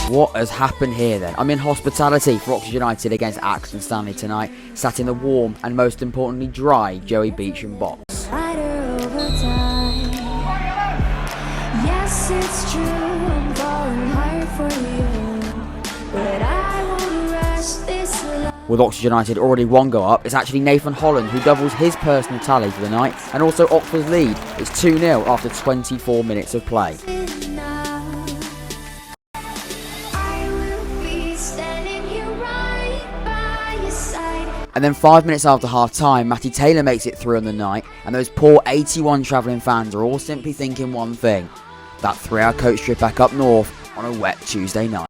What has happened here then? I'm in hospitality for Oxford United against Accrington Stanley tonight, sat in the warm and most importantly dry Joey Beecham box. Yes, it's true, I'm falling hard for you, but I won't rush this love. With Oxford United already one goal up, it's actually Nathan Holland who doubles his personal tally for the night, and also Oxford's lead. It's 2-0 after 24 minutes of play. And then 5 minutes after half time, Matty Taylor makes it through on the night, and those poor 81 travelling fans are all simply thinking one thing: that 3-hour coach trip back up north on a wet Tuesday night.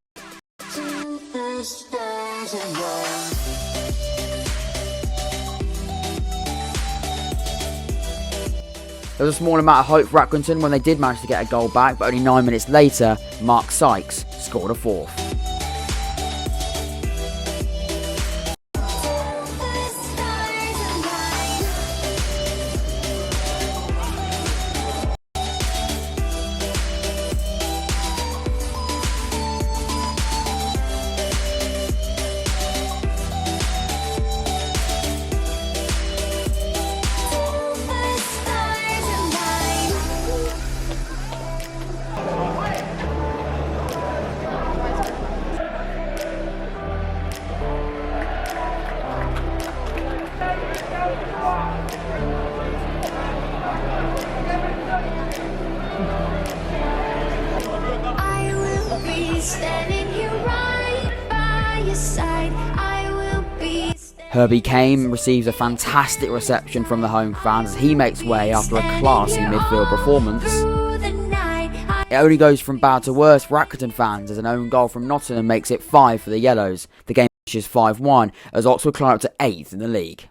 There was a small amount of hope for Accrington when they did manage to get a goal back, but only 9 minutes later, Mark Sykes scored a fourth. Herbie Kane receives a fantastic reception from the home fans as he makes way after a classy midfield performance. It only goes from bad to worse for Accrington fans as an own goal from Nottingham makes it 5 for the Yellows. The game finishes 5-1 as Oxford climb up to 8th in the league.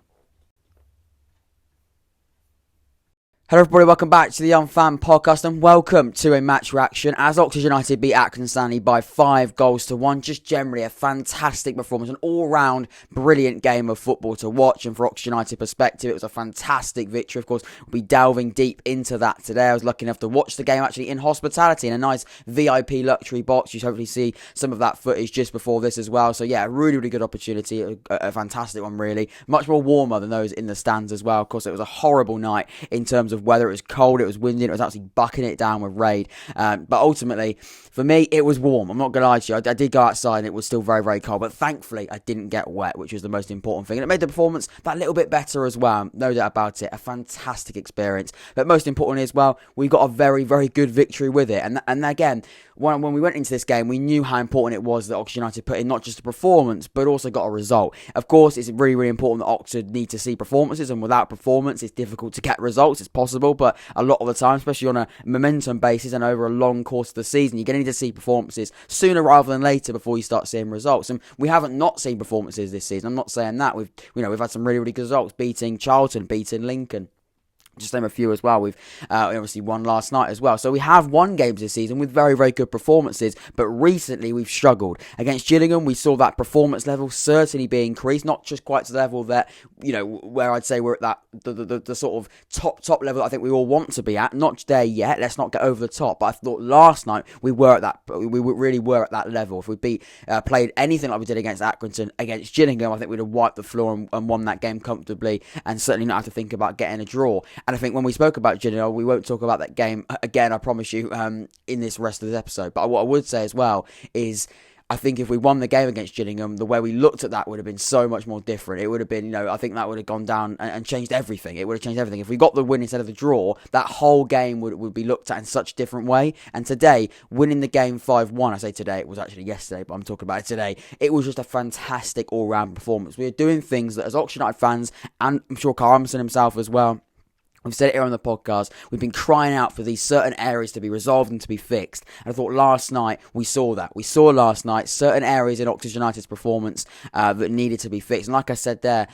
Hello everybody, welcome back to the Young Fan Podcast and welcome to a match reaction as Oxford United beat Accrington Stanley by 5-1. Just generally a fantastic performance, an all-round brilliant game of football to watch, and for Oxford United perspective it was a fantastic victory. Of course, we'll be delving deep into that today. I was lucky enough to watch the game actually in hospitality in a nice VIP luxury box. You hopefully see some of that footage just before this as well. So yeah, a really good opportunity, a fantastic one really. Much more warmer than those in the stands as well. Of course, it was a horrible night in terms of weather. It was cold, it was windy, it was actually bucking it down with rain. But ultimately, for me, it was warm. I'm not going to lie to you. I did go outside and it was still very cold. But thankfully, I didn't get wet, which was the most important thing. And it made the performance that little bit better as well. No doubt about it. A fantastic experience. But most importantly as well, we got a very good victory with it. And again, when we went into this game, we knew how important it was that Oxford United put in not just a performance, but also got a result. Of course, it's really important that Oxford need to see performances, and without performance, it's difficult to get results. It's possible, but a lot of the time, especially on a momentum basis and over a long course of the season, you're going to need to see performances sooner rather than later before you start seeing results. And we haven't not seen performances this season. I'm not saying that. We've had some really good results, beating Charlton, beating Lincoln. Just name a few as well. We've obviously won last night as well. So we have won games this season with very good performances. But recently we've struggled. Against Gillingham, we saw that performance level certainly be increased. Not just quite to the level that, where I'd say we're at that, the sort of top level I think we all want to be at. Not there yet. Let's not get over the top. But I thought last night we really were at that level. If we played anything like we did against Accrington, against Gillingham, I think we'd have wiped the floor and won that game comfortably, and certainly not have to think about getting a draw. And I think when we spoke about Gillingham, we won't talk about that game again, I promise you, in this rest of this episode. But what I would say as well is, I think if we won the game against Gillingham, the way we looked at that would have been so much more different. It would have been, I think that would have gone down and changed everything. It would have changed everything. If we got the win instead of the draw, that whole game would be looked at in such a different way. And today, winning the game 5-1, I say today, it was actually yesterday, but I'm talking about it today. It was just a fantastic all-round performance. We are doing things that as Oxford United fans, and I'm sure Karl Robinson himself as well, we've said it here on the podcast, we've been crying out for these certain areas to be resolved and to be fixed. And I thought last night we saw that. We saw last night certain areas in Oxford United's performance that needed to be fixed. And like I said there,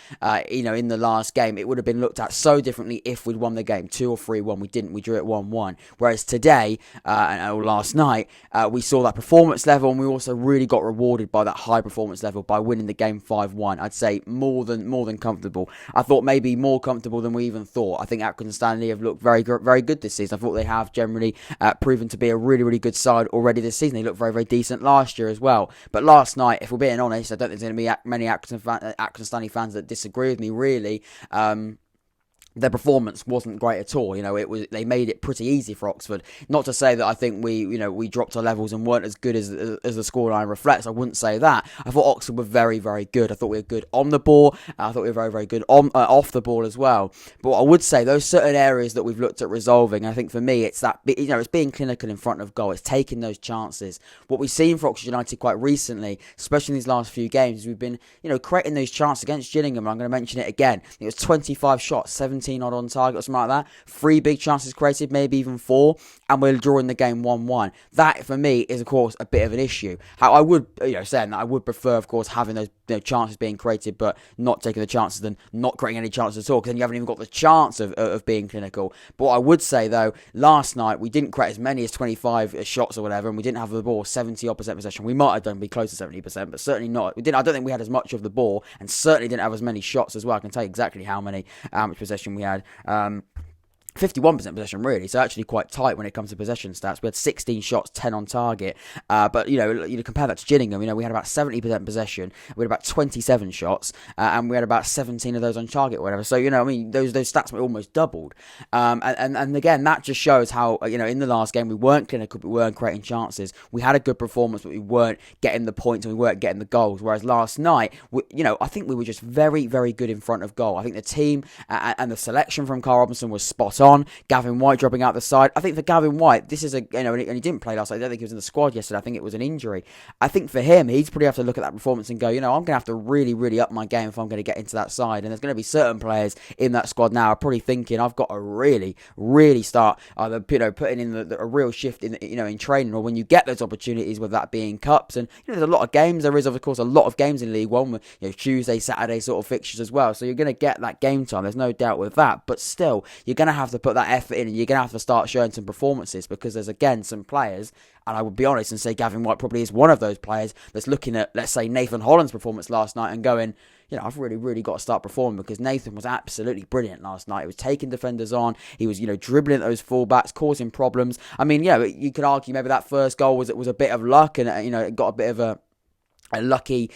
in the last game, it would have been looked at so differently if we'd won the game 2 or 3-1. We didn't. We drew it 1-1. Whereas today, and last night, we saw that performance level, and we also really got rewarded by that high performance level by winning the game 5-1. I'd say more than comfortable. I thought maybe more comfortable than we even thought. I think Accrington Stanley have looked very good this season. I thought they have generally proven to be a really good side already this season. They looked very decent last year as well. But last night, if we're being honest, I don't think there's going to be many Accrington Stanley fans that disagree with me really. Their performance wasn't great at all. They made it pretty easy for Oxford. Not to say that I think we dropped our levels and weren't as good as the scoreline reflects. I wouldn't say that. I thought Oxford were very good. I thought we were good on the ball. I thought we were very good on off the ball as well. But what I would say, those certain areas that we've looked at resolving, I think for me, it's that it's being clinical in front of goal. It's taking those chances. What we've seen for Oxford United quite recently, especially in these last few games, is we've been creating those chances against Gillingham. I'm going to mention it again. It was 25 shots, 17 odd on target or something like that. 3 big chances created, maybe even 4, and we're drawing the game 1-1. That for me is of course a bit of an issue. How I would, saying that I would prefer, of course, having those chances being created, but not taking the chances than not creating any chances at all, because then you haven't even got the chance of being clinical. But what I would say though, last night we didn't create as many as 25 shots or whatever, and we didn't have the ball 70% possession. We might have done be close to 70%, but certainly not. I don't think we had as much of the ball, and certainly didn't have as many shots as well. I can tell you exactly how much possession we had. 51% possession really, so actually quite tight when it comes to possession stats. We had 16 shots, 10 on target, but you compare that to Gillingham, we had about 70% possession, we had about 27 shots, and we had about 17 of those on target or whatever. So those stats were almost doubled, and again that just shows how in the last game we weren't clinical, but we weren't creating chances. We had a good performance, but we weren't getting the points and we weren't getting the goals. Whereas last night, I think we were just very good in front of goal. I think the team and the selection from Karl Robinson was spot on. Gavin White dropping out the side. I think for Gavin White, this is and he didn't play last night. I don't think he was in the squad yesterday. I think it was an injury. I think for him, he's probably have to look at that performance and go, I'm going to have to really up my game if I'm going to get into that side. And there's going to be certain players in that squad now are probably thinking, I've got to really start either putting in a real shift in training, or when you get those opportunities, whether that being cups. And there's a lot of games. There is of course a lot of games in League One, Tuesday, Saturday sort of fixtures as well. So you're going to get that game time. There's no doubt with that. But still, you're going to have to put that effort in, and you're going to have to start showing some performances, because there's again some players, and I would be honest and say Gavin White probably is one of those players that's looking at, let's say, Nathan Holland's performance last night and going, I've really got to start performing, because Nathan was absolutely brilliant last night. He was taking defenders on. He was, dribbling at those fullbacks, causing problems. I mean, you could argue maybe that first goal was a bit of luck, and it got a bit of a lucky,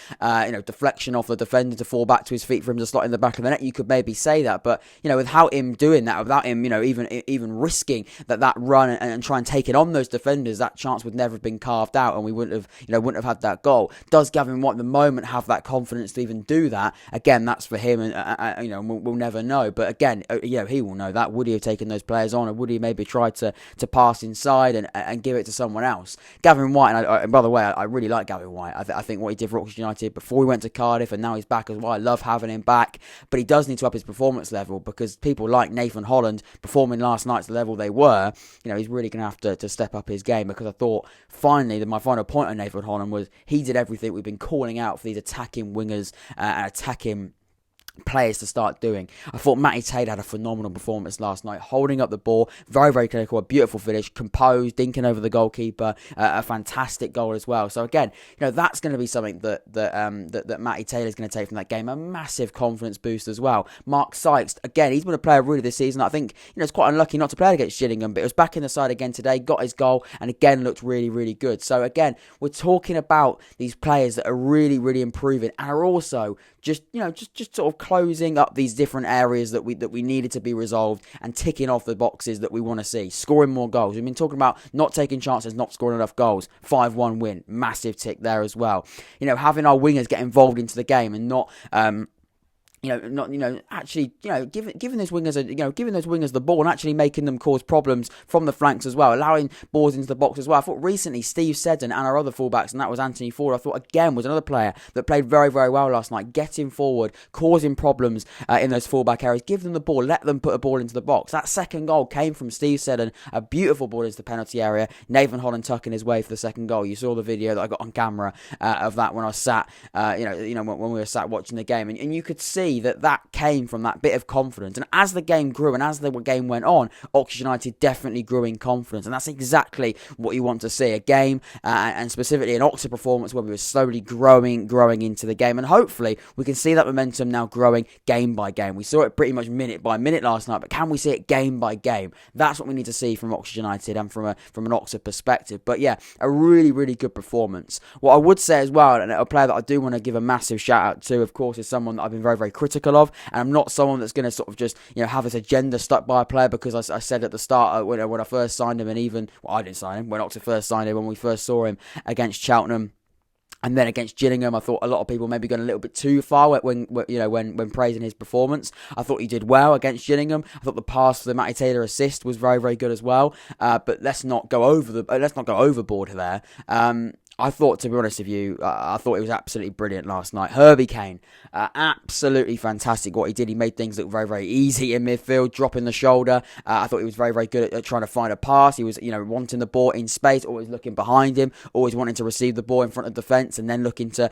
deflection off the defender to fall back to his feet for him to slot in the back of the net. You could maybe say that, but without him doing that, without him, even risking that run and try and take it on those defenders, that chance would never have been carved out, and we wouldn't have had that goal. Does Gavin White at the moment have that confidence to even do that? Again, that's for him, and we'll never know. But again, he will know that. Would he have taken those players on, or would he maybe try to pass inside and give it to someone else? Gavin White, and by the way, I really like Gavin White. I think what he did for Oxford United before he went to Cardiff, and now he's back as well. I love having him back, but he does need to up his performance level, because people like Nathan Holland performing last night to the level they were, he's really going to have to step up his game, because I thought finally that my final point on Nathan Holland was he did everything we've been calling out for these attacking wingers and attacking players to start doing. I thought Matty Taylor had a phenomenal performance last night, holding up the ball, very clinical, a beautiful finish, composed, dinking over the goalkeeper, a fantastic goal as well. So again, that's going to be something that Matty Taylor is going to take from that game, a massive confidence boost as well. Mark Sykes, again, he's been a player really this season. I think it's quite unlucky not to play against Gillingham, but it was back in the side again today, got his goal, and again looked really good. So again, we're talking about these players that are really improving, and are also just sort of closing up these different areas that we needed to be resolved, and ticking off the boxes that we want to see, scoring more goals. We've been talking about not taking chances, not scoring enough goals. 5-1 win, massive tick there as well. Having our wingers get involved into the game and not actually, giving those wingers the ball and actually making them cause problems from the flanks as well, allowing balls into the box as well. I thought recently Steve Seddon and our other fullbacks, and that was Anthony Ford, I thought again was another player that played very well last night, getting forward, causing problems in those fullback areas. Give them the ball, let them put a ball into the box. That second goal came from Steve Seddon, a beautiful ball into the penalty area. Nathan Holland tucking his way for the second goal. You saw the video that I got on camera of that when I was sat, when we were sat watching the game, and you could see see that came from that bit of confidence. And as the game grew and as the game went on, Oxford United definitely grew in confidence. And that's exactly what you want to see. A game, and specifically an Oxford performance where we were slowly growing into the game. And hopefully we can see that momentum now growing game by game. We saw it pretty much minute by minute last night, but can we see it game by game? That's what we need to see from Oxford United and from an Oxford perspective. But yeah, a really, really good performance. What I would say as well, and a player that I do want to give a massive shout out to, of course, is someone that I've been very, very critical of. And I'm not someone that's going to sort of just, have this agenda stuck by a player, because I said at the start when I first signed him, and even, I didn't sign him, when Oxford first signed him, when we first saw him against Cheltenham, and then against Gillingham, I thought a lot of people maybe going a little bit too far when praising his performance. I thought he did well against Gillingham. I thought the pass for the Matty Taylor assist was very, very good as well. But let's not go overboard there. I thought, to be honest with you, I thought it was absolutely brilliant last night. Herbie Kane, absolutely fantastic what he did. He made things look very, very easy in midfield, dropping the shoulder. I thought he was very, very good at trying to find a pass. He was, wanting the ball in space, always looking behind him, always wanting to receive the ball in front of defence, and then looking to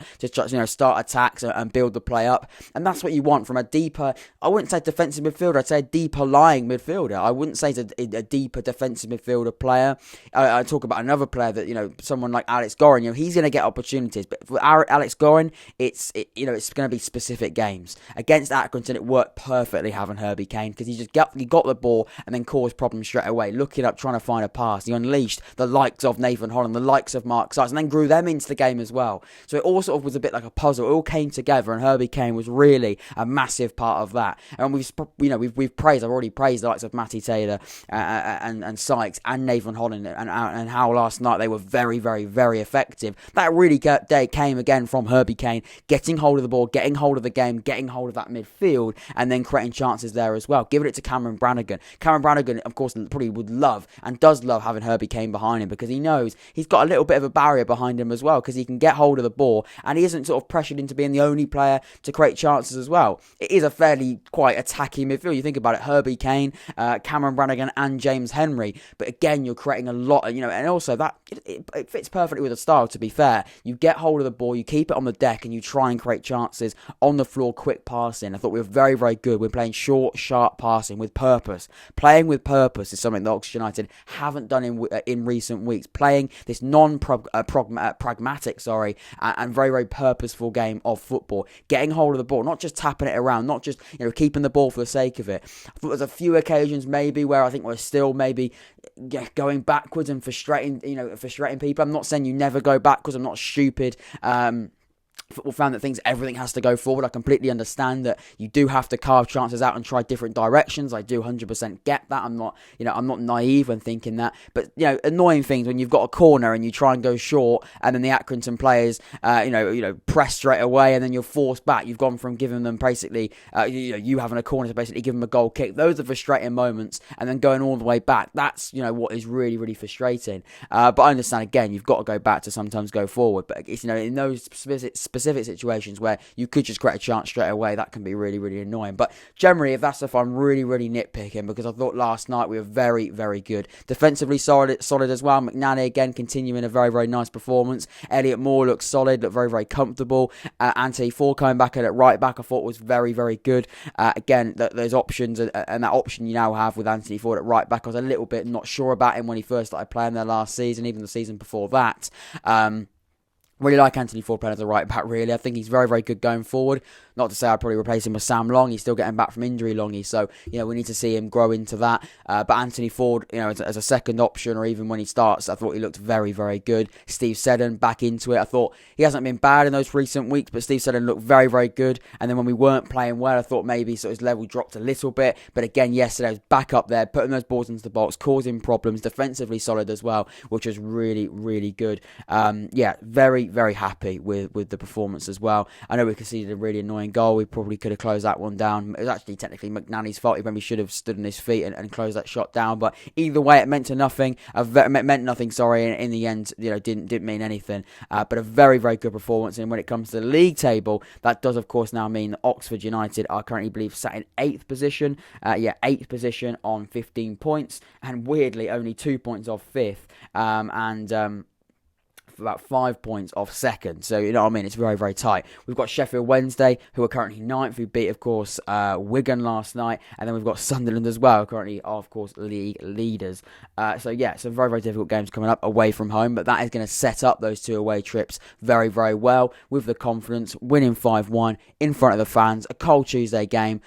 start attacks and build the play up. And that's what you want from a deeper, I wouldn't say defensive midfielder, I'd say a deeper lying midfielder. I wouldn't say a deeper defensive midfielder player. I talk about another player that, someone like Alex Gorin. He's going to get opportunities, but for Alex Gorin, it's going to be specific games. Against Accrington, it worked perfectly having Herbie Kane, because he got the ball and then caused problems straight away, looking up, trying to find a pass. He unleashed the likes of Nathan Holland, the likes of Mark Sykes, and then grew them into the game as well. So it all sort of was a bit like a puzzle. It all came together, and Herbie Kane was really a massive part of that. And we've praised, I've already praised the likes of Matty Taylor and Sykes and Nathan Holland, and how last night they were very, very, very effective. That really came again from Herbie Kane, getting hold of the ball, getting hold of the game, getting hold of that midfield, and then creating chances there as well. Giving it to Cameron Brannigan. Cameron Brannigan, of course, probably would love and does love having Herbie Kane behind him, because he knows he's got a little bit of a barrier behind him as well, because he can get hold of the ball and he isn't sort of pressured into being the only player to create chances as well. It is a fairly quite attacking midfield. You think about it, Herbie Kane, Cameron Brannigan and James Henry. But again, you're creating a lot, and also that it fits perfectly with the style, to be fair. You get hold of the ball, you keep it on the deck, and you try and create chances on the floor, quick passing. I thought we were very, very good. We're playing short, sharp passing with purpose. Playing with purpose is something that Oxford United haven't done in recent weeks. Playing this pragmatic, and very, very purposeful game of football. Getting hold of the ball, not just tapping it around, not just keeping the ball for the sake of it. I thought there's a few occasions maybe where I think we're still maybe going backwards and frustrating people. I'm not saying you never go backwards. I'm not stupid. Football fan that thinks everything has to go forward. I completely understand that you do have to carve chances out and try different directions. I do 100% get that. I'm not naive when thinking that. But annoying things when you've got a corner and you try and go short, and then the Accrington players, press straight away, and then you're forced back. You've gone from giving them basically, you having a corner to basically give them a goal kick. Those are frustrating moments, and then going all the way back. That's what is really, really frustrating. But I understand again, you've got to go back to sometimes go forward. But it's in those specific situations where you could just create a chance straight away, that can be really, really annoying. But generally, if that's if I'm really, really nitpicking, because I thought last night we were very, very good. Defensively solid as well. McNally again continuing a very, very nice performance. Elliot Moore looks solid, looked very, very comfortable. Anthony Ford coming back at right back, I thought was very, very good. Again, there's options, and that option you now have with Anthony Ford at right back. I was a little bit not sure about him when he first started playing there last season, even the season before that. Really like Anthony Ford playing as a right back, really. I think he's very, very good going forward. Not to say I'd probably replace him with Sam Long. He's still getting back from injury, Longy. So, we need to see him grow into that. But Anthony Ford, as a second option, or even when he starts, I thought he looked very, very good. Steve Seddon back into it. I thought he hasn't been bad in those recent weeks, but Steve Seddon looked very, very good. And then when we weren't playing well, I thought maybe sort of his level dropped a little bit. But again, yesterday was back up there, putting those balls into the box, causing problems, defensively solid as well, which was really, really good. Very, very happy with the performance as well. I know we conceded a really annoying goal. We probably could have closed that one down. It was actually technically McNally's fault. He maybe should have stood on his feet and closed that shot down. But either way, it meant nothing. In the end, didn't mean anything. But a very, very good performance. And when it comes to the league table, that does of course now mean that Oxford United are currently, I believe, sat in 8th position. 8th position on 15 points, and weirdly only 2 points off 5th. about 5 points off second. So, you know what I mean? It's very, very tight. We've got Sheffield Wednesday, who are currently ninth, who beat, of course, Wigan last night. And then we've got Sunderland as well, currently, of course, league leaders. So, yeah, some very, very difficult games coming up away from home. But that is going to set up those 2 away trips very, very well with the confidence, winning 5-1 in front of the fans. A cold Tuesday game.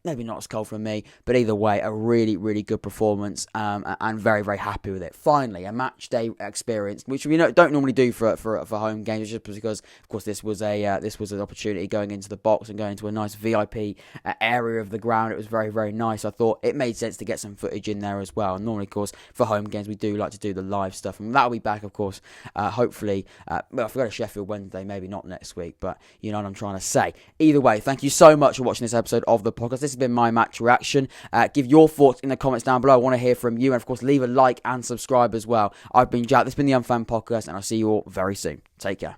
Maybe not as cold for me, but either way, a really, really good performance and very, very happy with it. Finally, a match day experience, which we don't normally do for home games, just because, of course, this was an opportunity going into the box and going to a nice VIP area of the ground. It was very, very nice. I thought it made sense to get some footage in there as well. And normally, of course, for home games, we do like to do the live stuff, and that'll be back, of course, hopefully. Well, I forgot a Sheffield Wednesday, maybe not next week, but you know what I'm trying to say. Either way, thank you so much for watching this episode of the podcast. This has been my match reaction. Give your thoughts in the comments down below. I want to hear from you, and of course, leave a like and subscribe as well. I've been Jack. This has been the Unfan Podcast, and I'll see you all very soon. Take care.